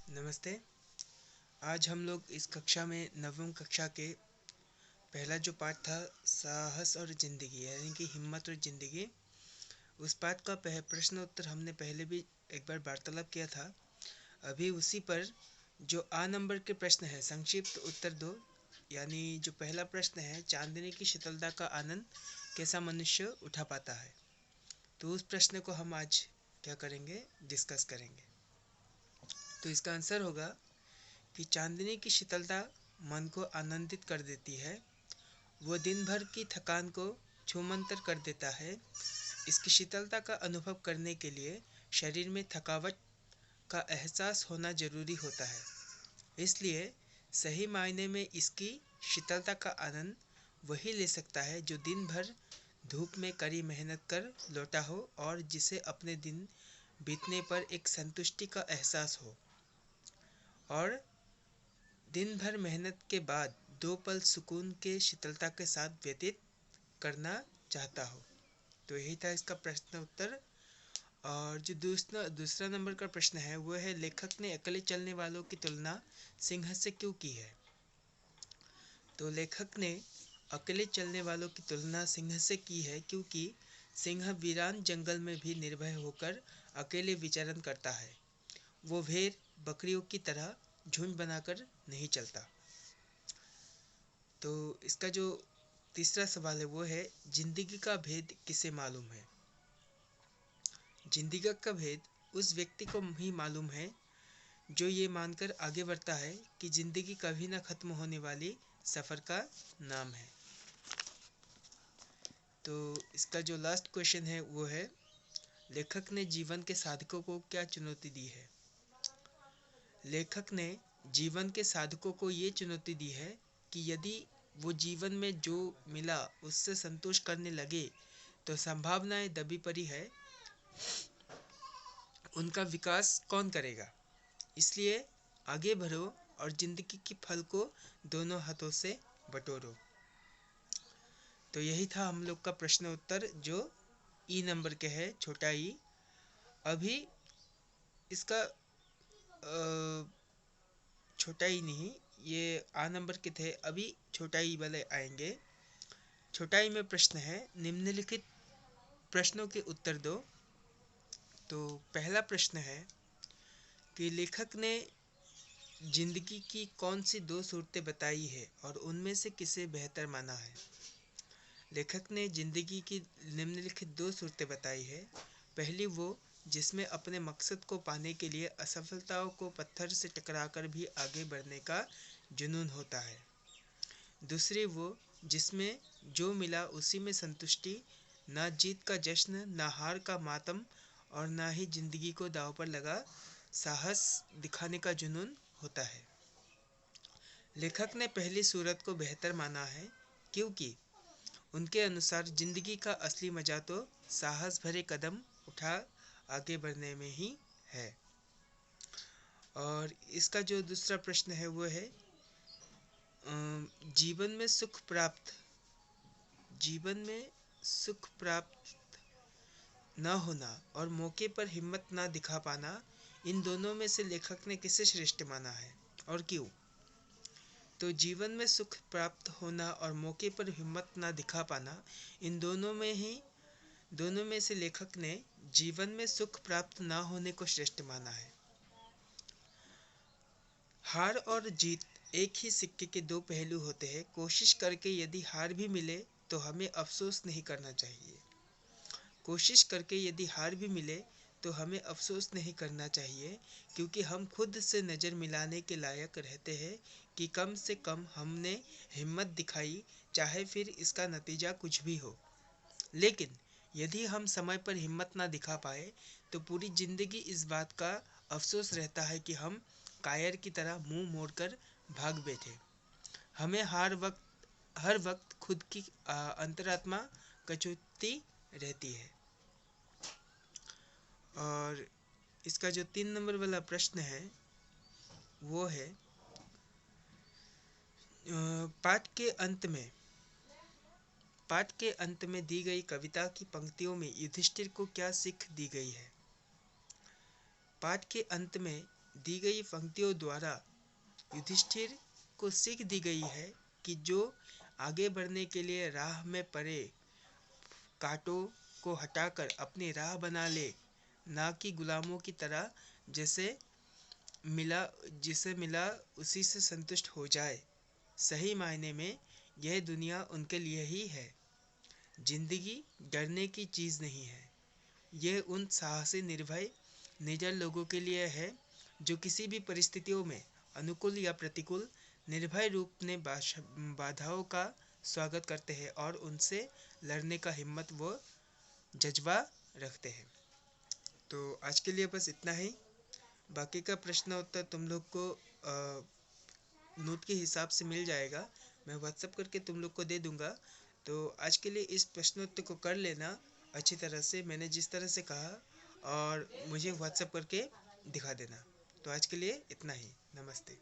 नमस्ते। आज हम लोग इस कक्षा में नवम कक्षा के पहला जो पाठ था साहस और ज़िंदगी यानी कि हिम्मत और ज़िंदगी, उस पाठ का प्रश्न उत्तर हमने पहले भी एक बार वार्तालाप किया था। अभी उसी पर जो आ नंबर के प्रश्न है संक्षिप्त उत्तर दो, यानी जो पहला प्रश्न है चांदनी की शीतलता का आनंद कैसा मनुष्य उठा पाता है, तो उस प्रश्न को हम आज क्या करेंगे, डिस्कस करेंगे। तो इसका आंसर होगा कि चांदनी की शीतलता मन को आनंदित कर देती है। वो दिन भर की थकान को छूमंतर कर देता है। इसकी शीतलता का अनुभव करने के लिए शरीर में थकावट का एहसास होना जरूरी होता है। इसलिए सही मायने में इसकी शीतलता का आनंद वही ले सकता है जो दिन भर धूप में कड़ी मेहनत कर लौटा हो और जिसे अपने दिन बीतने पर एक संतुष्टि का एहसास हो और दिन भर मेहनत के बाद दो पल सुकून के शीतलता के साथ व्यतीत करना चाहता हो। तो यही था इसका प्रश्न उत्तर। और जो दूसरा नंबर का प्रश्न है वो है, लेखक ने अकेले चलने वालों की तुलना सिंह से क्यों की है। तो लेखक ने अकेले चलने वालों की तुलना सिंह से की है क्योंकि सिंह वीरान जंगल में भी निर्भय होकर अकेले विचरण करता है। वो भेड़ बकरियों की तरह झुंड बनाकर नहीं चलता। तो इसका जो तीसरा सवाल है वो है, जिंदगी का भेद किसे मालूम है। जिंदगी का भेद उस व्यक्ति को ही मालूम है जो ये मानकर आगे बढ़ता है कि जिंदगी कभी न खत्म होने वाली सफ़र का नाम है। तो इसका जो लास्ट क्वेश्चन है वो है, लेखक ने जीवन के साधकों को क्या चुनौती दी है। लेखक ने जीवन के साधकों को ये चुनौती दी है कि यदि वो जीवन में जो मिला उससे संतोष करने लगे तो संभावनाएं दबी पड़ी है, उनका विकास कौन करेगा। इसलिए आगे बढ़ो और जिंदगी के फल को दोनों हाथों से बटोरो। तो यही था हम लोग का प्रश्न उत्तर जो ई नंबर के है, छोटा ई। अभी इसका छोटा ई नहीं, ये आ नंबर के थे, अभी छोटा ई वाले आएंगे। छोटा ई में प्रश्न है, निम्नलिखित प्रश्नों के उत्तर दो। तो पहला प्रश्न है कि लेखक ने जिंदगी की कौन सी दो सूरतें बताई है और उनमें से किसे बेहतर माना है। लेखक ने जिंदगी की निम्नलिखित दो सूरतें बताई है। पहली वो जिसमें अपने मकसद को पाने के लिए असफलताओं को पत्थर से टकराकर भी आगे बढ़ने का जुनून होता है। दूसरी वो जिसमें जो मिला उसी में संतुष्टि, ना जीत का जश्न, ना हार का मातम और ना ही जिंदगी को दांव पर लगा साहस दिखाने का जुनून होता है। लेखक ने पहली सूरत को बेहतर माना है क्योंकि उनके अनुसार जिंदगी का असली मजा तो साहस भरे कदम उठा आगे बढ़ने में ही है। और इसका जो दूसरा प्रश्न है वो है, जीवन में सुख प्राप्त न होना और मौके पर हिम्मत न दिखा पाना, इन दोनों में से लेखक ने किसे श्रेष्ठ माना है और क्यों। तो जीवन में सुख प्राप्त होना और मौके पर हिम्मत न दिखा पाना, इन दोनों में से लेखक ने जीवन में सुख प्राप्त न होने को श्रेष्ठ माना है। हार और जीत एक ही सिक्के के दो पहलू होते हैं। कोशिश करके यदि हार भी मिले तो हमें अफसोस नहीं करना चाहिए। कोशिश करके यदि हार भी मिले तो हमें अफसोस नहीं करना चाहिए, क्योंकि हम खुद से नज़र मिलाने के लायक रहते हैं कि कम से कम हमने हिम्मत दिखाई, चाहे फिर इसका नतीजा कुछ भी हो। लेकिन यदि हम समय पर हिम्मत ना दिखा पाए तो पूरी ज़िंदगी इस बात का अफसोस रहता है कि हम कायर की तरह मुंह मोड़कर भाग बैठे। हमें हर वक्त खुद की अंतरात्मा कचोटती रहती है। और इसका जो 3 नंबर वाला प्रश्न है वो है, पाठ के अंत में दी गई कविता की पंक्तियों में युधिष्ठिर को क्या सीख दी गई है। पाठ के अंत में दी गई पंक्तियों द्वारा युधिष्ठिर को सीख दी गई है कि जो आगे बढ़ने के लिए राह में पड़े कांटों को हटाकर अपनी राह बना ले, ना कि गुलामों की तरह जैसे मिला जिसे मिला उसी से संतुष्ट हो जाए। सही मायने में यह दुनिया उनके लिए ही है। जिंदगी डरने की चीज़ नहीं है, यह उन साहसी निर्भय निडर लोगों के लिए है जो किसी भी परिस्थितियों में अनुकूल या प्रतिकूल निर्भय रूप में बाधाओं का स्वागत करते हैं और उनसे लड़ने का हिम्मत व जज्बा रखते हैं। तो आज के लिए बस इतना ही। बाकी का प्रश्न उत्तर तुम लोग को नोट के हिसाब से मिल जाएगा, मैं व्हाट्सअप करके तुम लोग को दे दूँगा। तो आज के लिए इस प्रश्नोत्तर को कर लेना अच्छी तरह से, मैंने जिस तरह से कहा, और मुझे व्हाट्सअप करके दिखा देना। तो आज के लिए इतना ही। नमस्ते।